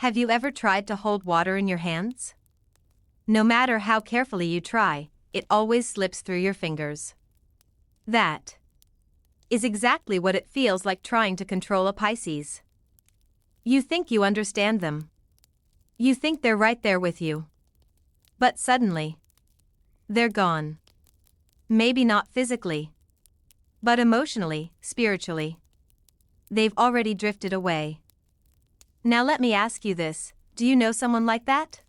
Have you ever tried to hold water in your hands? No matter how carefully you try, it always slips through your fingers. That is exactly what it feels like trying to control a Pisces. You think you understand them. You think they're right there with you. But suddenly, they're gone. Maybe not physically, but emotionally, spiritually. They've already drifted away. Now let me ask you this, do you know someone like that?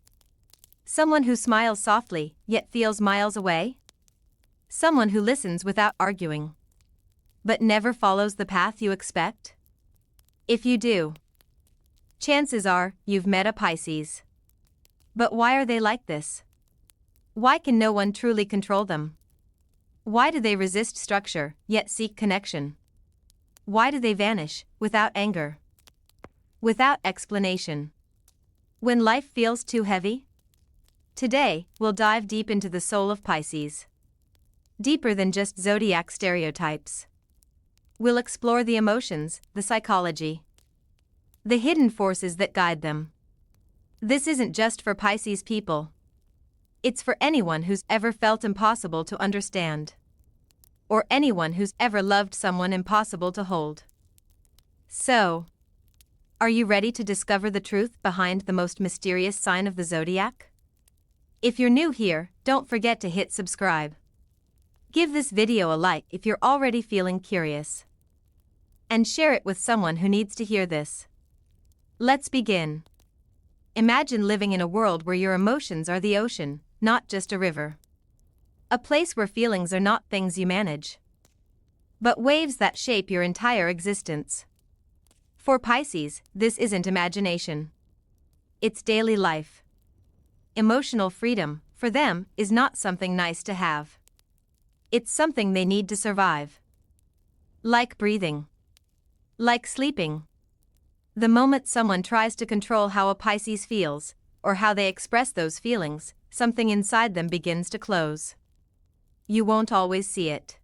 Someone who smiles softly, yet feels miles away? Someone who listens without arguing, but never follows the path you expect? If you do, chances are you've met a Pisces. But why are they like this? Why can no one truly control them? Why do they resist structure, yet seek connection? Why do they vanish, without anger? Without explanation? When life feels too heavy? Today, we'll dive deep into the soul of Pisces. Deeper than just zodiac stereotypes. We'll explore the emotions, the psychology, the hidden forces that guide them. This isn't just for Pisces people. It's for anyone who's ever felt impossible to understand. Or anyone who's ever loved someone impossible to hold. So, are you ready to discover the truth behind the most mysterious sign of the zodiac? If you're new here, don't forget to hit subscribe. Give this video a like if you're already feeling curious. And share it with someone who needs to hear this. Let's begin. Imagine living in a world where your emotions are the ocean, not just a river. A place where feelings are not things you manage, but waves that shape your entire existence. For Pisces, this isn't imagination. It's daily life. Emotional freedom, for them, is not something nice to have. It's something they need to survive. Like breathing. Like sleeping. The moment someone tries to control how a Pisces feels, or how they express those feelings, something inside them begins to close. You won't always see it.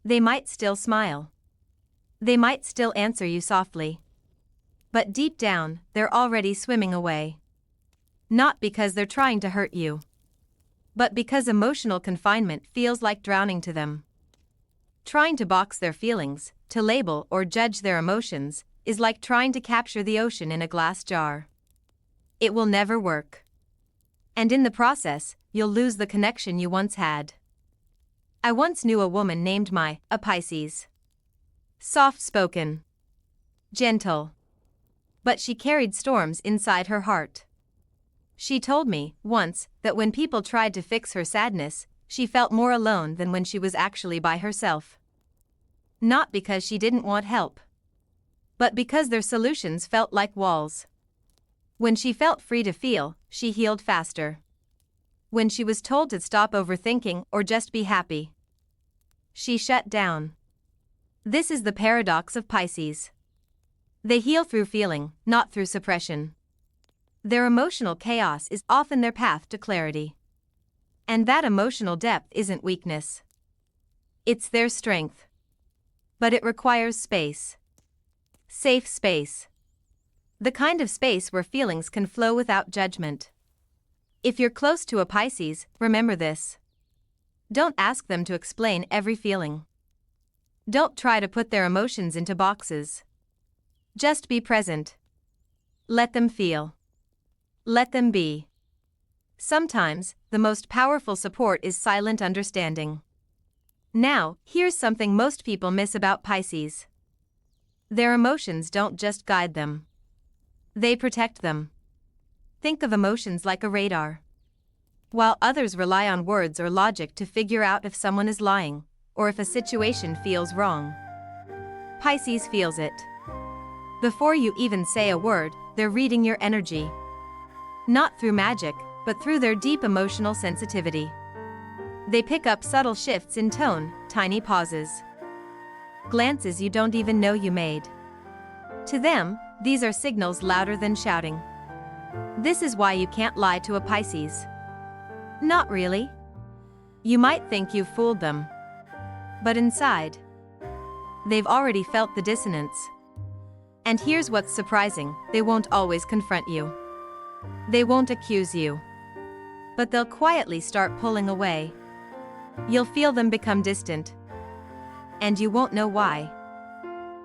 They might still smile. They might still answer you softly. But deep down, they're already swimming away. Not because they're trying to hurt you, but because emotional confinement feels like drowning to them. Trying to box their feelings, to label or judge their emotions, is like trying to capture the ocean in a glass jar. It will never work. And in the process, you'll lose the connection you once had. I once knew a woman named a Pisces. Soft-spoken. Gentle. But she carried storms inside her heart. She told me, once, that when people tried to fix her sadness, she felt more alone than when she was actually by herself. Not because she didn't want help, but because their solutions felt like walls. When she felt free to feel, she healed faster. When she was told to stop overthinking or just be happy, she shut down. This is the paradox of Pisces. They heal through feeling, not through suppression. Their emotional chaos is often their path to clarity. And that emotional depth isn't weakness. It's their strength. But it requires space. Safe space. The kind of space where feelings can flow without judgment. If you're close to a Pisces, remember this. Don't ask them to explain every feeling. Don't try to put their emotions into boxes. Just be present. Let them feel. Let them be. Sometimes, the most powerful support is silent understanding. Now, here's something most people miss about Pisces. Their emotions don't just guide them. They protect them. Think of emotions like a radar. While others rely on words or logic to figure out if someone is lying, or if a situation feels wrong, Pisces feels it. Before you even say a word, they're reading your energy. Not through magic, but through their deep emotional sensitivity. They pick up subtle shifts in tone, tiny pauses, glances you don't even know you made. To them, these are signals louder than shouting. This is why you can't lie to a Pisces. Not really. You might think you've fooled them. But inside, they've already felt the dissonance. And here's what's surprising, they won't always confront you. They won't accuse you. But they'll quietly start pulling away. You'll feel them become distant. And you won't know why.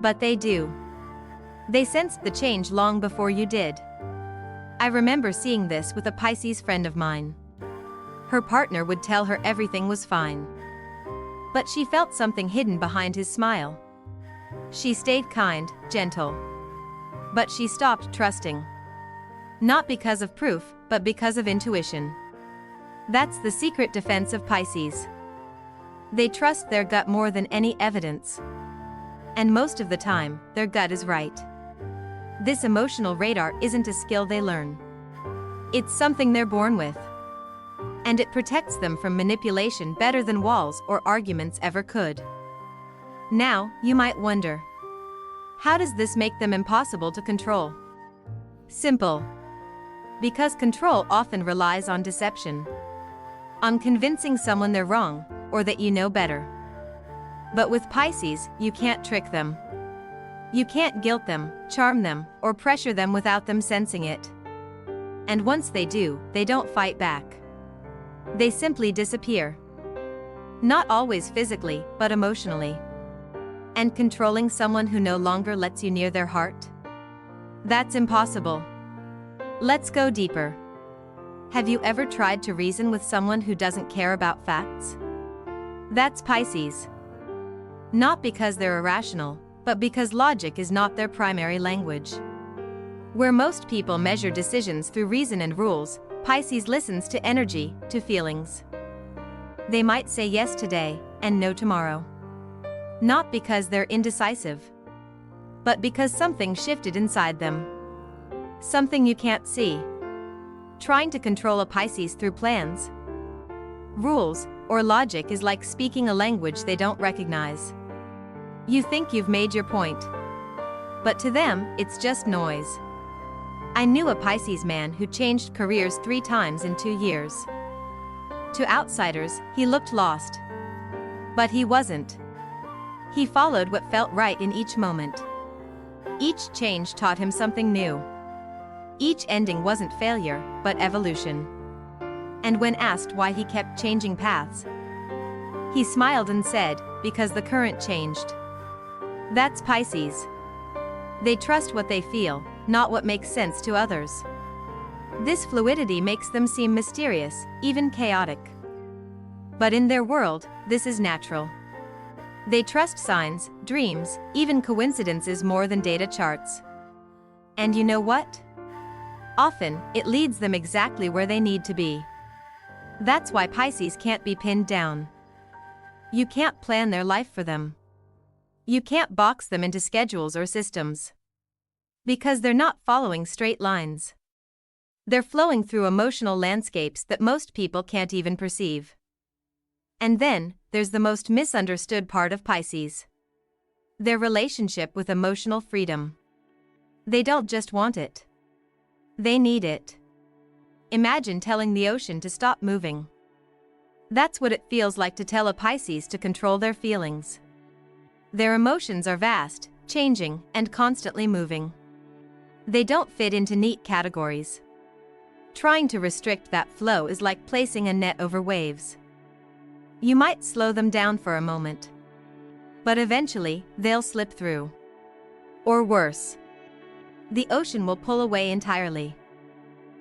But they do. They sensed the change long before you did. I remember seeing this with a Pisces friend of mine. Her partner would tell her everything was fine. But she felt something hidden behind his smile. She stayed kind, gentle. But she stopped trusting. Not because of proof, but because of intuition. That's the secret defense of Pisces. They trust their gut more than any evidence. And most of the time, their gut is right. This emotional radar isn't a skill they learn. It's something they're born with. And it protects them from manipulation better than walls or arguments ever could. Now, you might wonder, how does this make them impossible to control? Simple. Because control often relies on deception. On convincing someone they're wrong, or that you know better. But with Pisces, you can't trick them. You can't guilt them, charm them, or pressure them without them sensing it. And once they do, they don't fight back. They simply disappear. Not always physically, but emotionally. And controlling someone who no longer lets you near their heart? That's impossible. Let's go deeper. Have you ever tried to reason with someone who doesn't care about facts? That's Pisces. Not because they're irrational, but because logic is not their primary language. Where most people measure decisions through reason and rules, Pisces listens to energy, to feelings. They might say yes today, and no tomorrow. Not because they're indecisive, but because something shifted inside them. Something you can't see. Trying to control a Pisces through plans, rules, or logic is like speaking a language they don't recognize. You think you've made your point, but to them, it's just noise. I knew a Pisces man who changed careers 3 times in 2 years. To outsiders, he looked lost. But he wasn't. He followed what felt right in each moment. Each change taught him something new. Each ending wasn't failure, but evolution. And when asked why he kept changing paths, he smiled and said, because the current changed. That's Pisces. They trust what they feel, not what makes sense to others. This fluidity makes them seem mysterious, even chaotic. But in their world, this is natural. They trust signs, dreams, even coincidences more than data charts. And you know what? Often, it leads them exactly where they need to be. That's why Pisces can't be pinned down. You can't plan their life for them. You can't box them into schedules or systems. Because they're not following straight lines. They're flowing through emotional landscapes that most people can't even perceive. And then, there's the most misunderstood part of Pisces. Their relationship with emotional freedom. They don't just want it. They need it. Imagine telling the ocean to stop moving. That's what it feels like to tell a Pisces to control their feelings. Their emotions are vast, changing, and constantly moving. They don't fit into neat categories. Trying to restrict that flow is like placing a net over waves. You might slow them down for a moment. But eventually, they'll slip through. Or worse. The ocean will pull away entirely.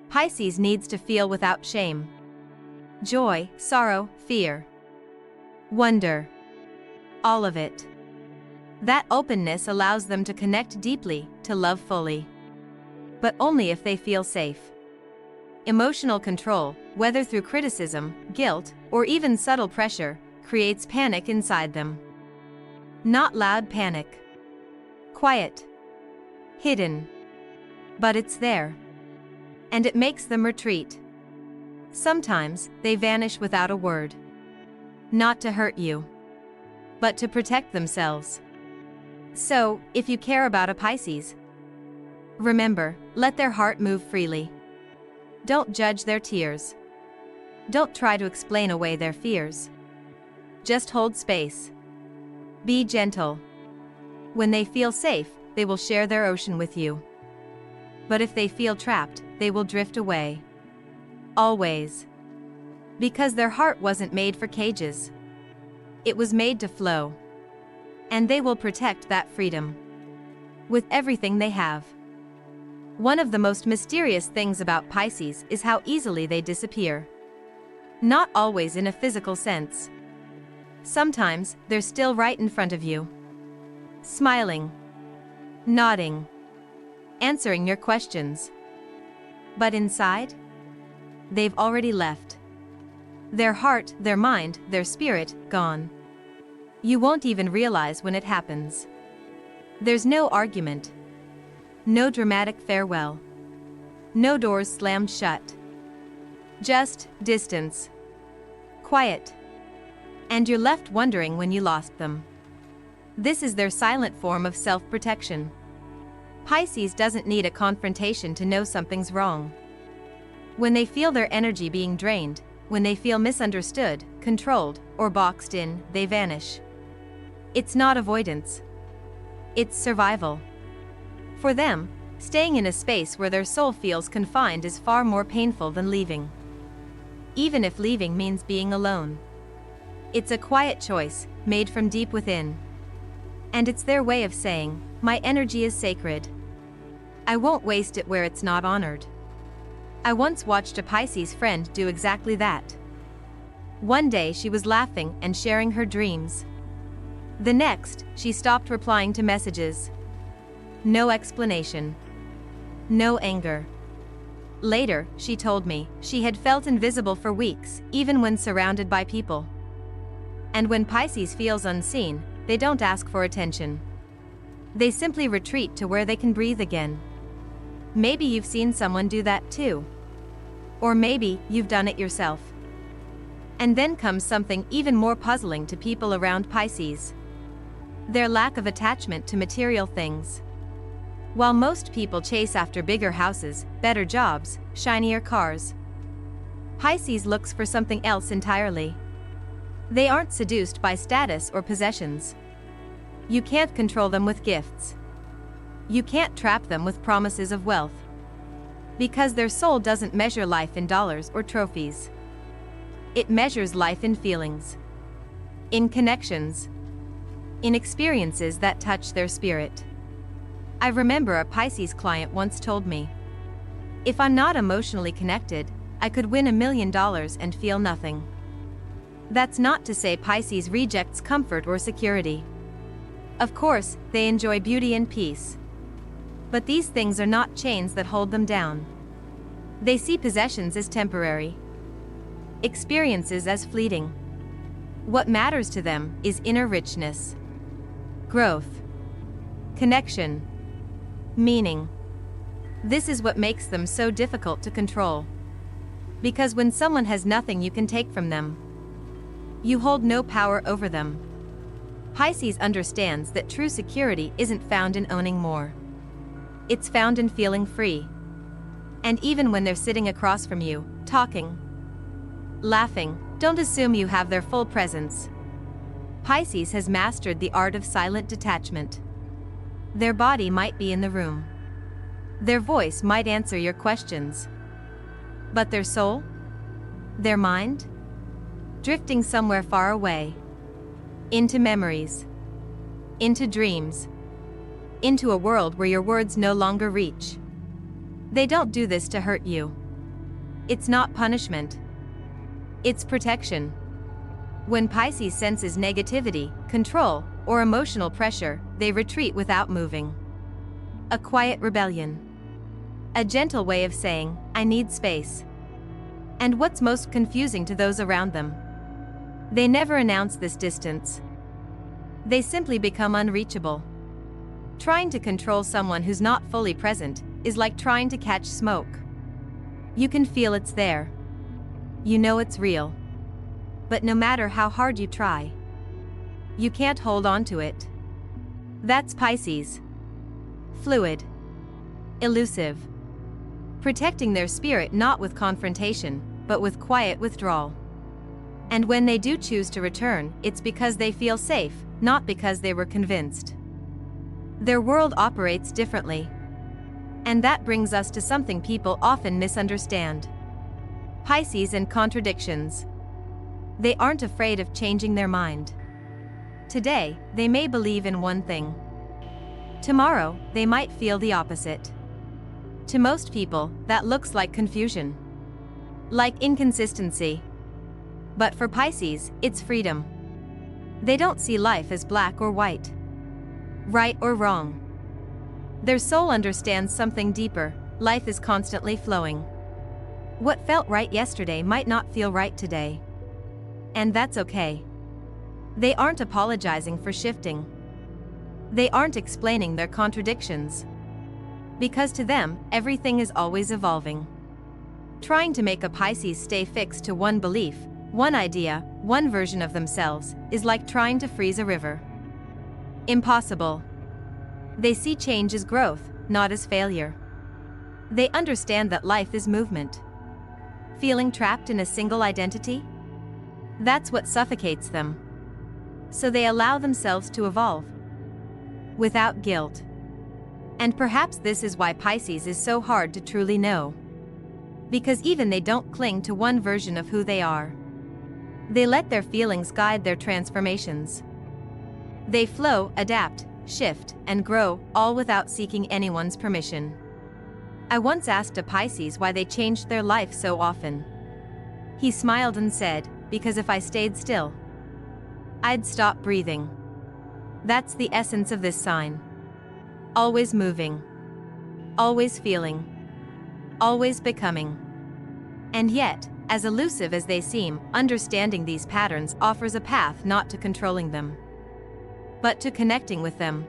Pisces needs to feel without shame. Joy, sorrow, fear. Wonder. All of it. That openness allows them to connect deeply, to love fully. But only if they feel safe. Emotional control, whether through criticism, guilt, or even subtle pressure, creates panic inside them. Not loud panic. Quiet. Hidden. But it's there. And it makes them retreat. Sometimes, they vanish without a word. Not to hurt you, but to protect themselves. So, if you care about a Pisces, remember, let their heart move freely. Don't judge their tears. Don't try to explain away their fears. Just hold space. Be gentle. When they feel safe, they will share their ocean with you. But if they feel trapped, they will drift away. Always. Because their heart wasn't made for cages. It was made to flow. And they will protect that freedom with everything they have. One of the most mysterious things about Pisces is how easily they disappear. Not always in a physical sense. Sometimes, they're still right in front of you. Smiling. Nodding. Answering your questions. But inside? They've already left. Their heart, their mind, their spirit, gone. You won't even realize when it happens. There's no argument. No dramatic farewell. No doors slammed shut. Just distance. Quiet. And you're left wondering when you lost them. This is their silent form of self-protection. Pisces doesn't need a confrontation to know something's wrong. When they feel their energy being drained, when they feel misunderstood, controlled, or boxed in, they vanish. It's not avoidance. It's survival. For them, staying in a space where their soul feels confined is far more painful than leaving. Even if leaving means being alone. It's a quiet choice, made from deep within. And it's their way of saying, my energy is sacred. I won't waste it where it's not honored. I once watched a Pisces friend do exactly that. One day she was laughing and sharing her dreams. The next, she stopped replying to messages. No explanation. No anger. Later, she told me, she had felt invisible for weeks, even when surrounded by people. And when Pisces feels unseen, they don't ask for attention. They simply retreat to where they can breathe again. Maybe you've seen someone do that too. Or maybe you've done it yourself. And then comes something even more puzzling to people around Pisces. Their lack of attachment to material things. While most people chase after bigger houses, better jobs, shinier cars, Pisces looks for something else entirely. They aren't seduced by status or possessions. You can't control them with gifts. You can't trap them with promises of wealth. Because their soul doesn't measure life in dollars or trophies. It measures life in feelings. In connections. In experiences that touch their spirit. I remember a Pisces client once told me, if I'm not emotionally connected, I could win $1 million and feel nothing. That's not to say Pisces rejects comfort or security. Of course, they enjoy beauty and peace. But these things are not chains that hold them down. They see possessions as temporary. Experiences as fleeting. What matters to them is inner richness. Growth. Connection. Meaning. This is what makes them so difficult to control. Because when someone has nothing you can take from them, you hold no power over them. Pisces understands that true security isn't found in owning more. It's found in feeling free. And even when they're sitting across from you, talking, laughing, don't assume you have their full presence. Pisces has mastered the art of silent detachment. Their body might be in the room. Their voice might answer your questions. But their soul? Their mind? Drifting somewhere far away. Into memories. Into dreams. Into a world where your words no longer reach. They don't do this to hurt you. It's not punishment. It's protection. When Pisces senses negativity, control, or emotional pressure, they retreat without moving. A quiet rebellion. A gentle way of saying, I need space. And what's most confusing to those around them? They never announce this distance. They simply become unreachable. Trying to control someone who's not fully present is like trying to catch smoke. You can feel it's there. You know it's real. But no matter how hard you try, you can't hold on to it. That's Pisces. Fluid. Elusive. Protecting their spirit not with confrontation, but with quiet withdrawal. And when they do choose to return, it's because they feel safe, not because they were convinced. Their world operates differently. And that brings us to something people often misunderstand. Pisces and contradictions. They aren't afraid of changing their mind. Today, they may believe in one thing. Tomorrow, they might feel the opposite. To most people, that looks like confusion. Like inconsistency. But for Pisces, it's freedom. They don't see life as black or white. Right or wrong. Their soul understands something deeper. Life is constantly flowing. What felt right yesterday might not feel right today. And that's okay. They aren't apologizing for shifting. They aren't explaining their contradictions. Because to them, everything is always evolving. Trying to make a Pisces stay fixed to one belief, one idea, one version of themselves, is like trying to freeze a river. Impossible. They see change as growth, not as failure. They understand that life is movement. Feeling trapped in a single identity? That's what suffocates them. So they allow themselves to evolve. Without guilt. And perhaps this is why Pisces is so hard to truly know. Because even they don't cling to one version of who they are. They let their feelings guide their transformations. They flow, adapt, shift, and grow, all without seeking anyone's permission. I once asked a Pisces why they changed their life so often. He smiled and said, "Because if I stayed still, I'd stop breathing." That's the essence of this sign. Always moving. Always feeling. Always becoming. And yet, as elusive as they seem, understanding these patterns offers a path not to controlling them, but to connecting with them.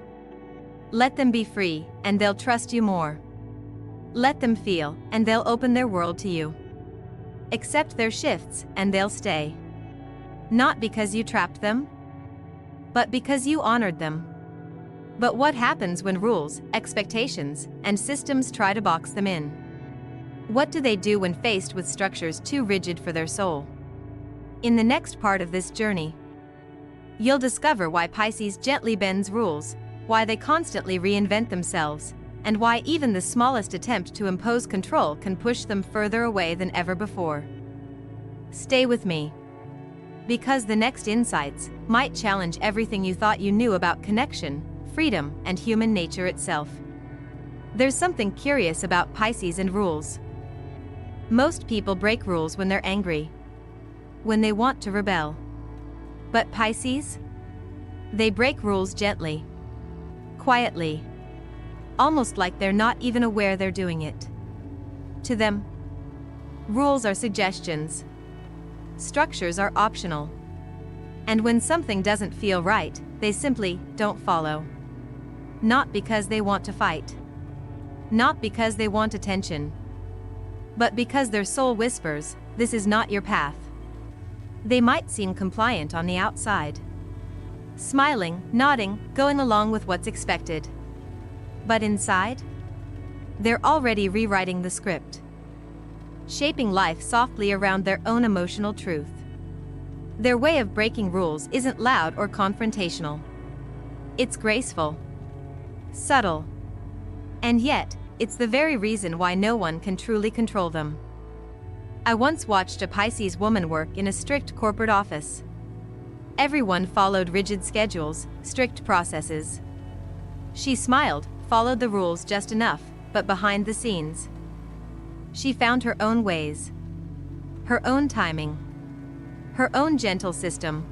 Let them be free, and they'll trust you more. Let them feel, and they'll open their world to you. Accept their shifts, and they'll stay. Not because you trapped them, but because you honored them. But what happens when rules, expectations, and systems try to box them in? What do they do when faced with structures too rigid for their soul? In the next part of this journey, you'll discover why Pisces gently bends rules, why they constantly reinvent themselves, and why even the smallest attempt to impose control can push them further away than ever before. Stay with me. Because the next insights might challenge everything you thought you knew about connection, freedom, and human nature itself. There's something curious about Pisces and rules. Most people break rules when they're angry, when they want to rebel. But Pisces? They break rules gently, quietly, almost like they're not even aware they're doing it. To them, rules are suggestions. Structures are optional. And when something doesn't feel right, they simply don't follow. Not because they want to fight. Not because they want attention. But because their soul whispers, "This is not your path." They might seem compliant on the outside. Smiling, nodding, going along with what's expected. But inside, they're already rewriting the script. Shaping life softly around their own emotional truth. Their way of breaking rules isn't loud or confrontational. It's graceful, subtle, and yet, it's the very reason why no one can truly control them. I once watched a Pisces woman work in a strict corporate office. Everyone followed rigid schedules, strict processes. She smiled, followed the rules just enough, but behind the scenes, she found her own ways, her own timing, her own gentle system.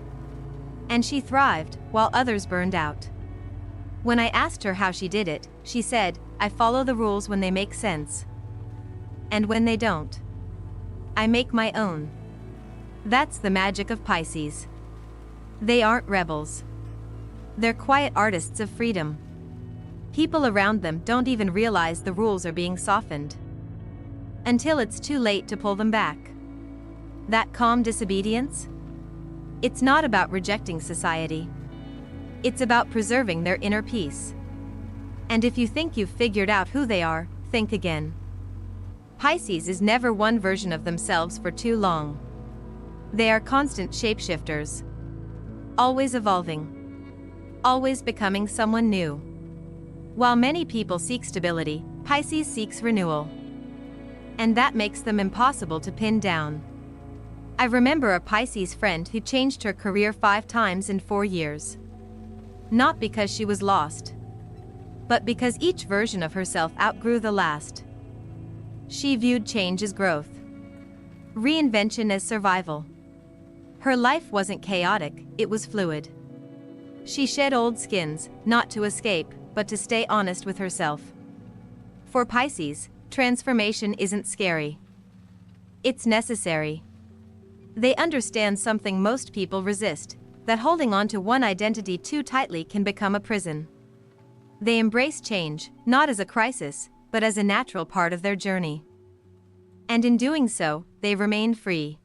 And she thrived, while others burned out. When I asked her how she did it, she said, "I follow the rules when they make sense. And when they don't, I make my own." That's the magic of Pisces. They aren't rebels. They're quiet artists of freedom. People around them don't even realize the rules are being softened, until it's too late to pull them back. That calm disobedience? It's not about rejecting society. It's about preserving their inner peace. And if you think you've figured out who they are, think again. Pisces is never one version of themselves for too long. They are constant shapeshifters. Always evolving. Always becoming someone new. While many people seek stability, Pisces seeks renewal. And that makes them impossible to pin down. I remember a Pisces friend who changed her career 5 times in 4 years. Not because she was lost, but because each version of herself outgrew the last. She viewed change as growth, reinvention as survival. Her life wasn't chaotic, it was fluid. She shed old skins, not to escape, but to stay honest with herself. For Pisces, transformation isn't scary. It's necessary. They understand something most people resist, that holding on to one identity too tightly can become a prison. They embrace change, not as a crisis, but as a natural part of their journey. And in doing so, they remain free.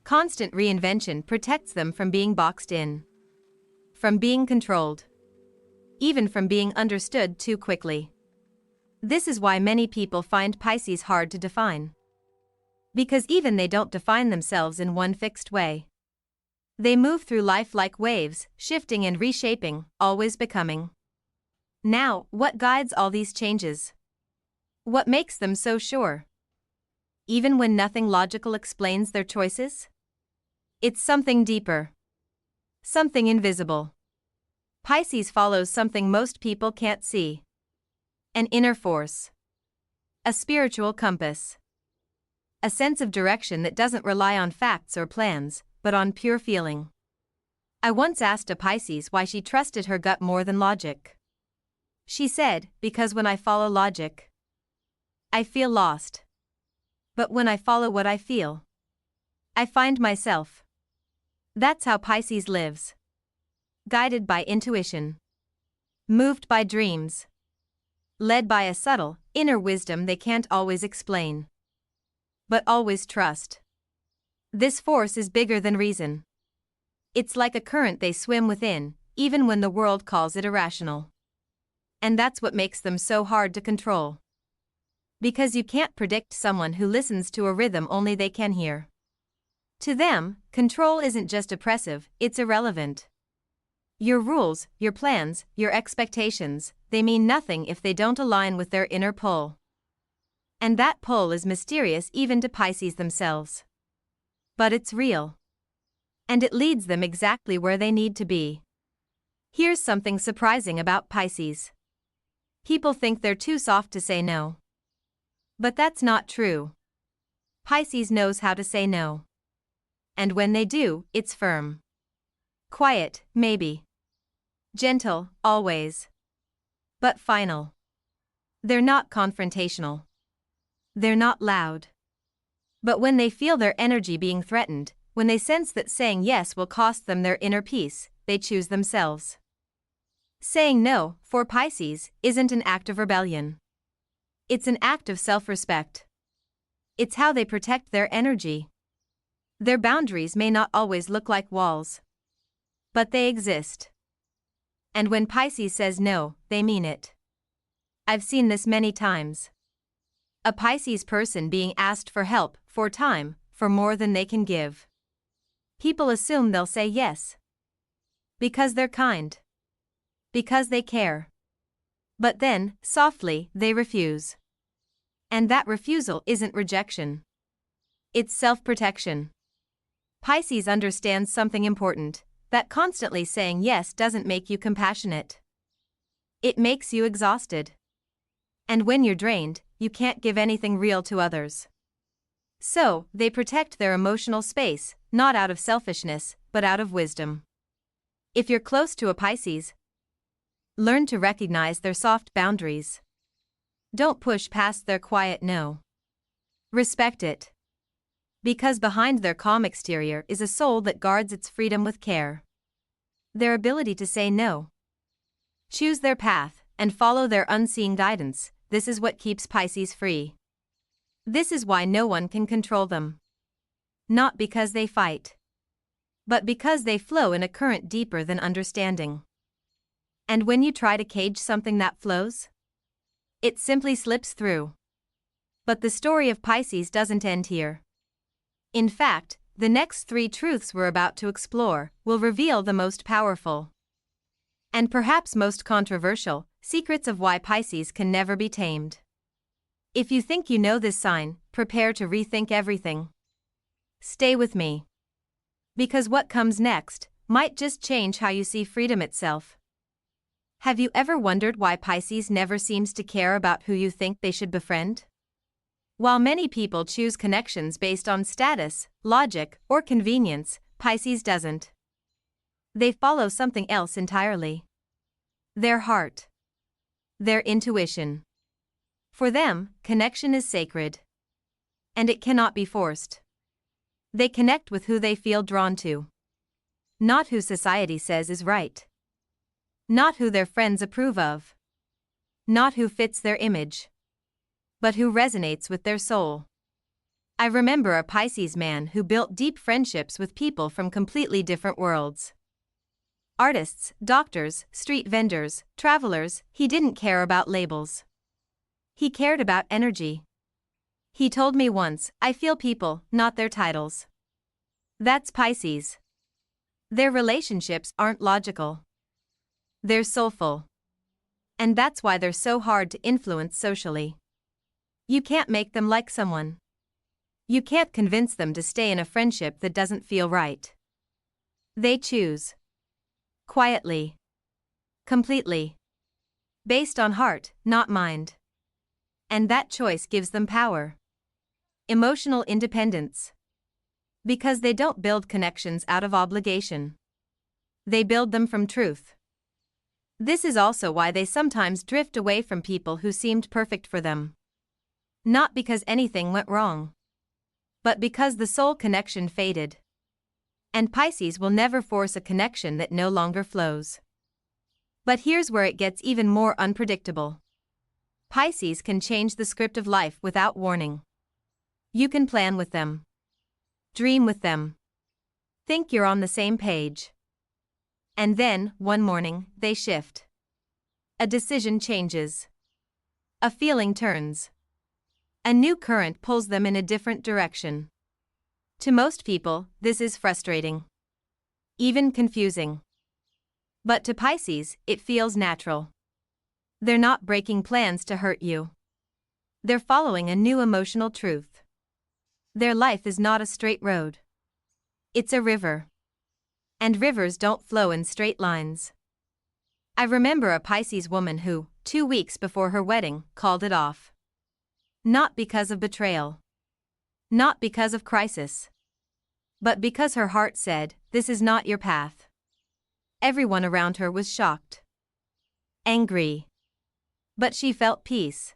Constant reinvention protects them from being boxed in, from being controlled, even from being understood too quickly. This is why many people find Pisces hard to define. Because even they don't define themselves in one fixed way. They move through life like waves, shifting and reshaping, always becoming. Now, what guides all these changes? What makes them so sure? Even when nothing logical explains their choices? It's something deeper. Something invisible. Pisces follows something most people can't see. An inner force. A spiritual compass. A sense of direction that doesn't rely on facts or plans, but on pure feeling. I once asked a Pisces why she trusted her gut more than logic. She said, because when I follow logic, I feel lost. But when I follow what I feel, I find myself. That's how Pisces lives. Guided by intuition. Moved by dreams. Led by a subtle, inner wisdom they can't always explain, but always trust. This force is bigger than reason. It's like a current they swim within, even when the world calls it irrational. And that's what makes them so hard to control. Because you can't predict someone who listens to a rhythm only they can hear. To them, control isn't just oppressive, it's irrelevant. Your rules, your plans, your expectations, they mean nothing if they don't align with their inner pull. And that pull is mysterious even to Pisces themselves. But it's real. And it leads them exactly where they need to be. Here's something surprising about Pisces. People think they're too soft to say no. But that's not true. Pisces knows how to say no. And when they do, it's firm. Quiet, maybe. Gentle, always. But final. They're not confrontational. They're not loud. But when they feel their energy being threatened, when they sense that saying yes will cost them their inner peace, they choose themselves. Saying no, for Pisces, isn't an act of rebellion. It's an act of self-respect. It's how they protect their energy. Their boundaries may not always look like walls, but they exist. And when Pisces says no, they mean it. I've seen this many times. A Pisces person being asked for help, for time, for more than they can give. People assume they'll say yes. Because they're kind. Because they care. But then, softly, they refuse. And that refusal isn't rejection. It's self-protection. Pisces understands something important, that constantly saying yes doesn't make you compassionate. It makes you exhausted. And when you're drained, you can't give anything real to others. So, they protect their emotional space, not out of selfishness, but out of wisdom. If you're close to a Pisces, learn to recognize their soft boundaries. Don't push past their quiet no. Respect it. Because behind their calm exterior is a soul that guards its freedom with care. Their ability to say no. Choose their path, and follow their unseen guidance. This is what keeps Pisces free. This is why no one can control them. Not because they fight, but because they flow in a current deeper than understanding. And when you try to cage something that flows, it simply slips through. But the story of Pisces doesn't end here. In fact, the next 3 truths we're about to explore will reveal the most powerful and perhaps most controversial secrets of why Pisces can never be tamed. If you think you know this sign, prepare to rethink everything. Stay with me. Because what comes next might just change how you see freedom itself. Have you ever wondered why Pisces never seems to care about who you think they should befriend? While many people choose connections based on status, logic, or convenience, Pisces doesn't. They follow something else entirely. Their heart. Their intuition. For them, connection is sacred. And it cannot be forced. They connect with who they feel drawn to. Not who society says is right. Not who their friends approve of. Not who fits their image. But who resonates with their soul. I remember a Pisces man who built deep friendships with people from completely different worlds. Artists, doctors, street vendors, travelers, he didn't care about labels. He cared about energy. He told me once, "I feel people, not their titles." That's Pisces. Their relationships aren't logical. They're soulful. And that's why they're so hard to influence socially. You can't make them like someone. You can't convince them to stay in a friendship that doesn't feel right. They choose. Quietly. Completely. Based on heart, not mind. And that choice gives them power. Emotional independence. Because they don't build connections out of obligation. They build them from truth. This is also why they sometimes drift away from people who seemed perfect for them. Not because anything went wrong. But because the soul connection faded. And Pisces will never force a connection that no longer flows. But here's where it gets even more unpredictable. Pisces can change the script of life without warning. You can plan with them. Dream with them. Think you're on the same page. And then, one morning, they shift. A decision changes. A feeling turns. A new current pulls them in a different direction. To most people, this is frustrating. Even confusing. But to Pisces, it feels natural. They're not breaking plans to hurt you. They're following a new emotional truth. Their life is not a straight road. It's a river. And rivers don't flow in straight lines. I remember a Pisces woman who, 2 weeks before her wedding, called it off. Not because of betrayal. Not because of crisis. But because her heart said, "This is not your path." Everyone around her was shocked. Angry. But she felt peace.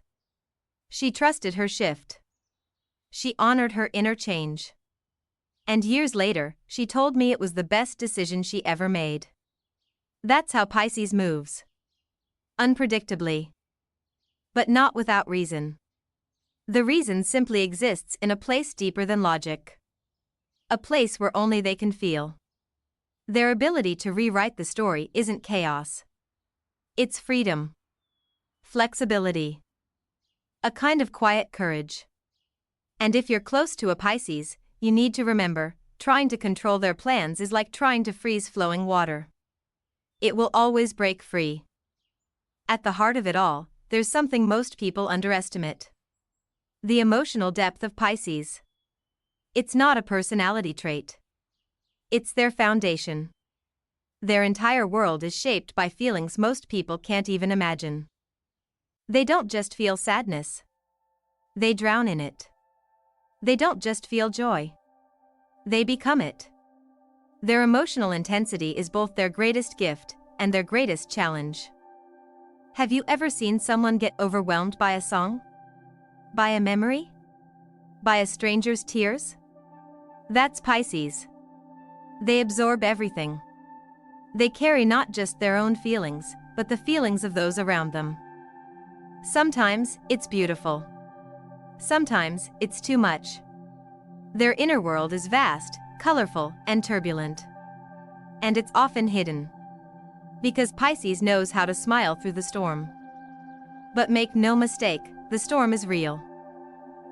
She trusted her shift. She honored her inner change. And years later, she told me it was the best decision she ever made. That's how Pisces moves. Unpredictably. But not without reason. The reason simply exists in a place deeper than logic. A place where only they can feel. Their ability to rewrite the story isn't chaos. It's freedom. Flexibility. A kind of quiet courage. And if you're close to a Pisces, you need to remember, trying to control their plans is like trying to freeze flowing water. It will always break free. At the heart of it all, there's something most people underestimate. The emotional depth of Pisces. It's not a personality trait. It's their foundation. Their entire world is shaped by feelings most people can't even imagine. They don't just feel sadness. They drown in it. They don't just feel joy. They become it. Their emotional intensity is both their greatest gift and their greatest challenge. Have you ever seen someone get overwhelmed by a song? By a memory? By a stranger's tears? That's Pisces. They absorb everything. They carry not just their own feelings, but the feelings of those around them. Sometimes, it's beautiful. Sometimes, it's too much. Their inner world is vast, colorful, and turbulent. And it's often hidden. Because Pisces knows how to smile through the storm. But make no mistake, the storm is real.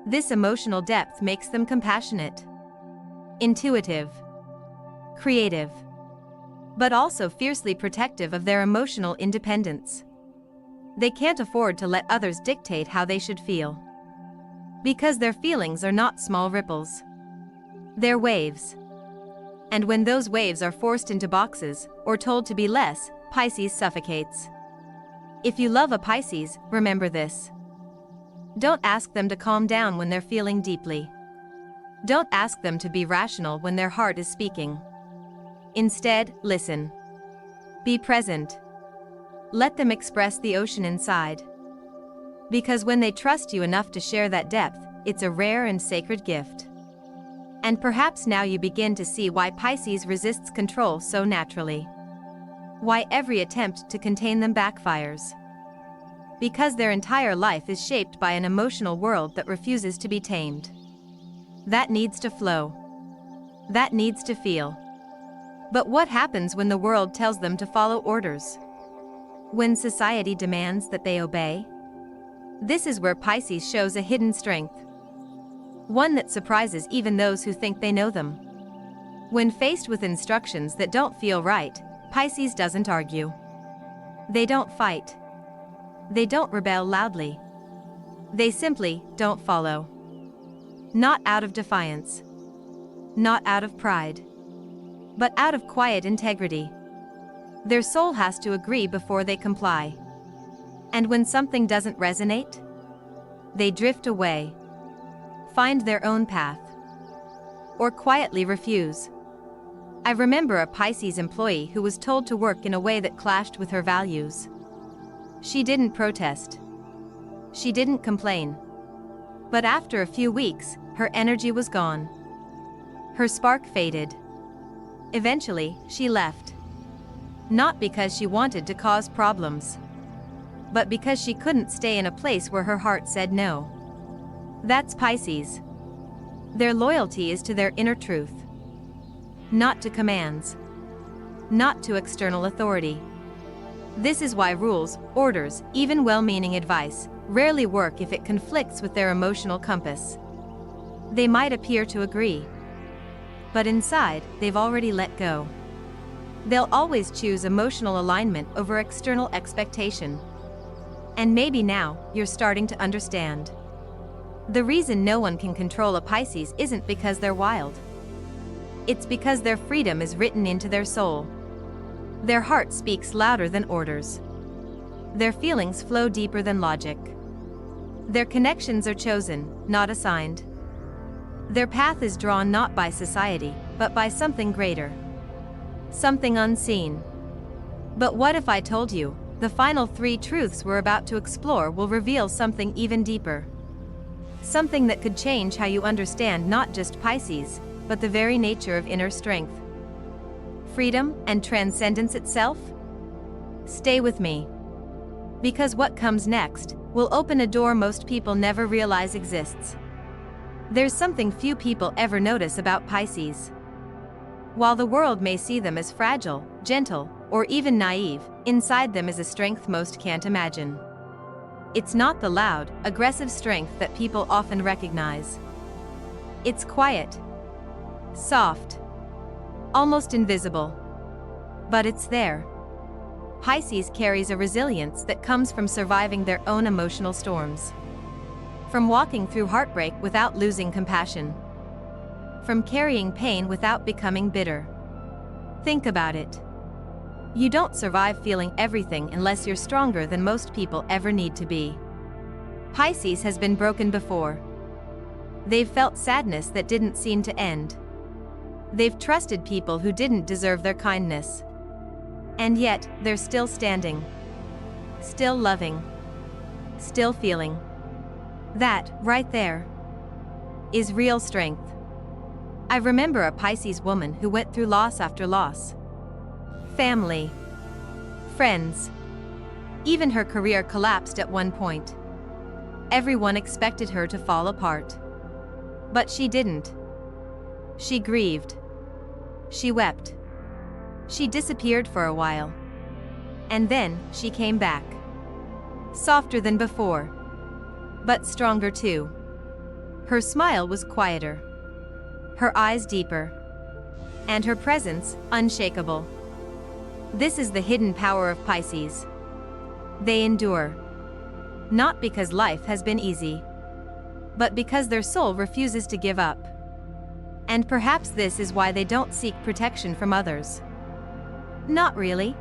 This emotional depth makes them compassionate, intuitive, creative, but also fiercely protective of their emotional independence. They can't afford to let others dictate how they should feel. Because their feelings are not small ripples. They're waves. And when those waves are forced into boxes, or told to be less, Pisces suffocates. If you love a Pisces, remember this. Don't ask them to calm down when they're feeling deeply. Don't ask them to be rational when their heart is speaking. Instead, listen. Be present. Let them express the ocean inside. Because when they trust you enough to share that depth, it's a rare and sacred gift. And perhaps now you begin to see why Pisces resists control so naturally. Why every attempt to contain them backfires. Because their entire life is shaped by an emotional world that refuses to be tamed. That needs to flow. That needs to feel. But what happens when the world tells them to follow orders? When society demands that they obey? This is where Pisces shows a hidden strength. One that surprises even those who think they know them. When faced with instructions that don't feel right, Pisces doesn't argue. They don't fight. They don't rebel loudly. They simply don't follow. Not out of defiance. Not out of pride. But out of quiet integrity. Their soul has to agree before they comply. And when something doesn't resonate, they drift away. Find their own path. Or quietly refuse. I remember a Pisces employee who was told to work in a way that clashed with her values. She didn't protest. She didn't complain. But after a few weeks, her energy was gone. Her spark faded. Eventually, she left. Not because she wanted to cause problems, but because she couldn't stay in a place where her heart said no. That's Pisces. Their loyalty is to their inner truth. Not to commands. Not to external authority. This is why rules, orders, even well-meaning advice, rarely work if it conflicts with their emotional compass. They might appear to agree, but inside, they've already let go. They'll always choose emotional alignment over external expectation. And maybe now, you're starting to understand. The reason no one can control a Pisces isn't because they're wild. It's because their freedom is written into their soul. Their heart speaks louder than orders. Their feelings flow deeper than logic. Their connections are chosen, not assigned. Their path is drawn not by society, but by something greater. Something unseen. But what if I told you, the final 3 truths we're about to explore will reveal something even deeper? Something that could change how you understand not just Pisces, but the very nature of inner strength. Freedom and transcendence itself? Stay with me. Because what comes next will open a door most people never realize exists. There's something few people ever notice about Pisces. While the world may see them as fragile, gentle, or even naive, inside them is a strength most can't imagine. It's not the loud, aggressive strength that people often recognize. It's quiet, soft, almost invisible. But it's there. Pisces carries a resilience that comes from surviving their own emotional storms. From walking through heartbreak without losing compassion. From carrying pain without becoming bitter. Think about it. You don't survive feeling everything unless you're stronger than most people ever need to be. Pisces has been broken before. They've felt sadness that didn't seem to end. They've trusted people who didn't deserve their kindness. And yet, they're still standing. Still loving. Still feeling. That, right there, is real strength. I remember a Pisces woman who went through loss after loss. Family. Friends. Even her career collapsed at one point. Everyone expected her to fall apart. But she didn't. She grieved. She wept. She disappeared for a while. And then, she came back. Softer than before. But stronger too. Her smile was quieter. Her eyes deeper. And her presence, unshakable. This is the hidden power of Pisces. They endure. Not because life has been easy, but because their soul refuses to give up. And perhaps this is why they don't seek protection from others. Not really.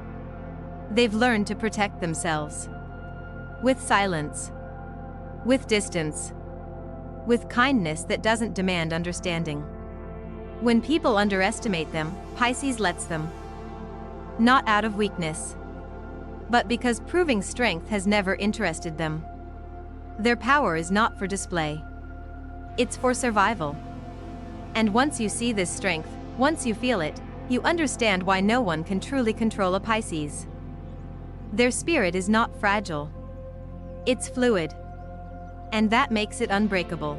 They've learned to protect themselves. With silence. With distance. With kindness that doesn't demand understanding. When people underestimate them, Pisces lets them. Not out of weakness, but because proving strength has never interested them. Their power is not for display. It's for survival. And once you see this strength, once you feel it, you understand why no one can truly control a Pisces. Their spirit is not fragile. It's fluid. And that makes it unbreakable.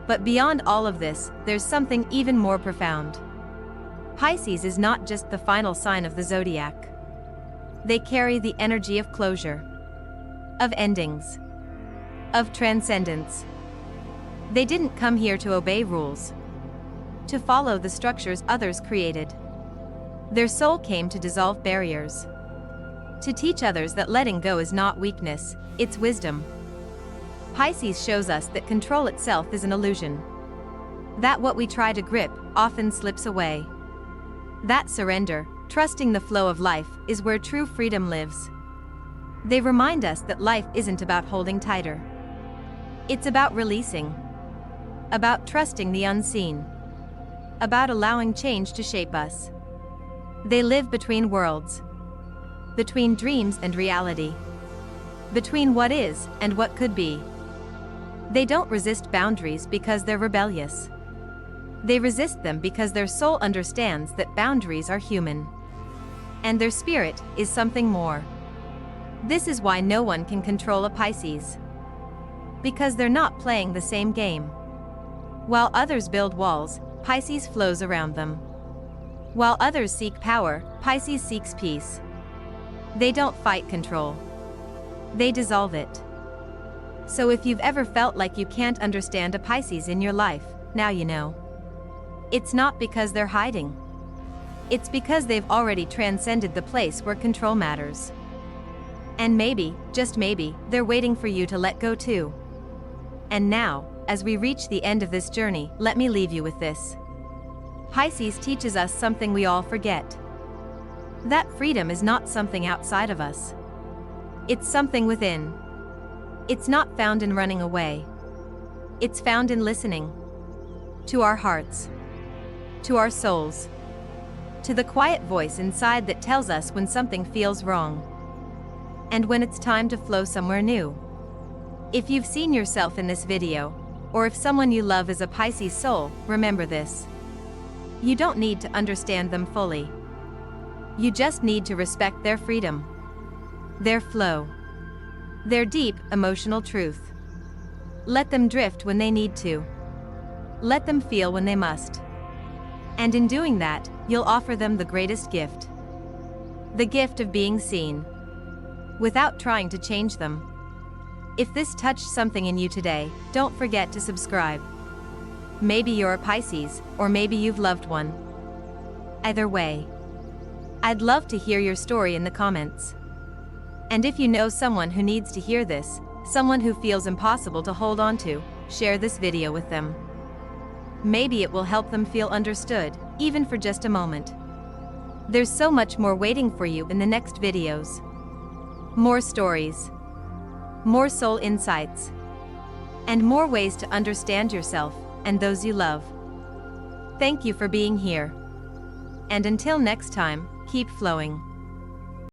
But beyond all of this, there's something even more profound. Pisces is not just the final sign of the zodiac. They carry the energy of closure, of endings, of transcendence. They didn't come here to obey rules, to follow the structures others created. Their soul came to dissolve barriers, to teach others that letting go is not weakness, it's wisdom. Pisces shows us that control itself is an illusion. That what we try to grip often slips away. That surrender, trusting the flow of life, is where true freedom lives. They remind us that life isn't about holding tighter. It's about releasing. About trusting the unseen. About allowing change to shape us. They live between worlds. Between dreams and reality. Between what is and what could be. They don't resist boundaries because they're rebellious. They resist them because their soul understands that boundaries are human. And their spirit is something more. This is why no one can control a Pisces. Because they're not playing the same game. While others build walls, Pisces flows around them. While others seek power, Pisces seeks peace. They don't fight control. They dissolve it. So if you've ever felt like you can't understand a Pisces in your life, now you know. It's not because they're hiding. It's because they've already transcended the place where control matters. And maybe, just maybe, they're waiting for you to let go too. And now, as we reach the end of this journey, let me leave you with this. Pisces teaches us something we all forget. That freedom is not something outside of us. It's something within. It's not found in running away. It's found in listening. To our hearts. To our souls. To the quiet voice inside that tells us when something feels wrong. And when it's time to flow somewhere new. If you've seen yourself in this video, or if someone you love is a Pisces soul, remember this. You don't need to understand them fully. You just need to respect their freedom. Their flow. Their deep, emotional truth. Let them drift when they need to. Let them feel when they must. And in doing that, you'll offer them the greatest gift. The gift of being seen. Without trying to change them. If this touched something in you today, don't forget to subscribe. Maybe you're a Pisces, or maybe you've loved one. Either way, I'd love to hear your story in the comments. And if you know someone who needs to hear this, someone who feels impossible to hold on to, share this video with them. Maybe it will help them feel understood, even for just a moment. There's so much more waiting for you in the next videos. More stories. More soul insights. And more ways to understand yourself and those you love. Thank you for being here. And until next time, keep flowing.